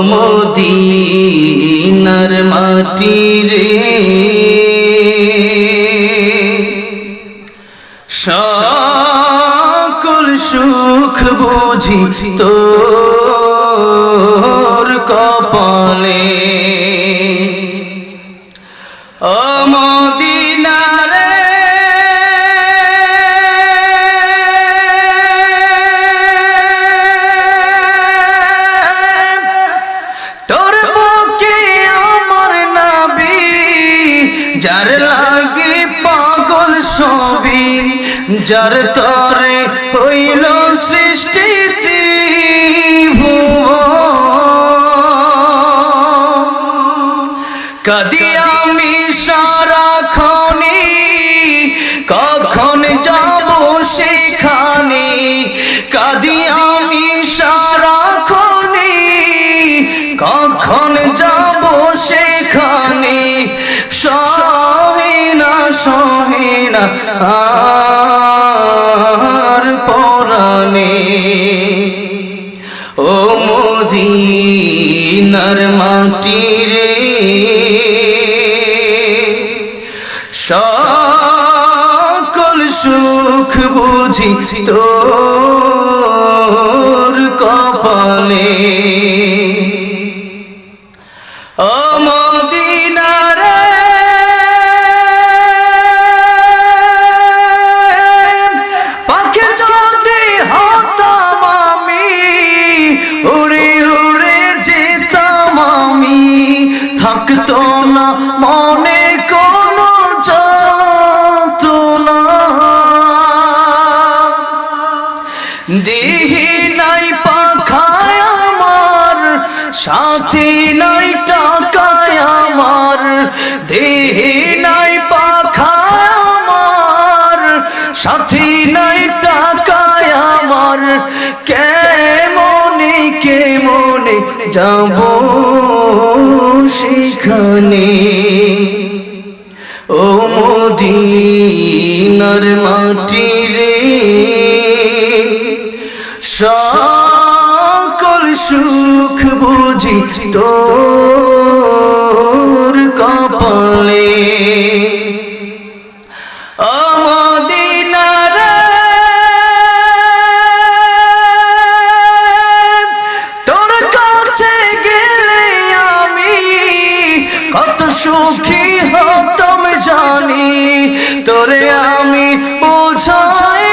মদিনার মাটি রে সকল সুখ বুঝি তোর কপালে ও মদিনা রে তোর বুকে আমার নবী যার লাগে পাগল সবই যার তরে হইল সৃষ্টি কদি আমি সারাক্ষণে কখন যাব সেখানে কদি আমি সারাক্ষণে কখন যাব সেখানে সহিনা সহিনা আর পরাণে ও মদিনার মাটি রে সকল সুখ বুঝি তোর কপালে ও মদিনা রে পাখি যদি হতাম আমি উড়ে উড়ে যেতাম আমি থাকতো না মনে কোনো যন্ত্রণা দেহি নাই পাখায় আমার সাথী নাই টাকায় আমার দেহি নাই পাখায় আমার সাথী নাই টাকায় আমার কেমনে কেমনে যাব সেখানে ও মদিনার মাটি রে সকল সুখ বুঝি তোর কপালে ও মদিনা রে তোর কাছে গেলে আমি কত সুখী হতাম জানি তোরে আমি বোঝাই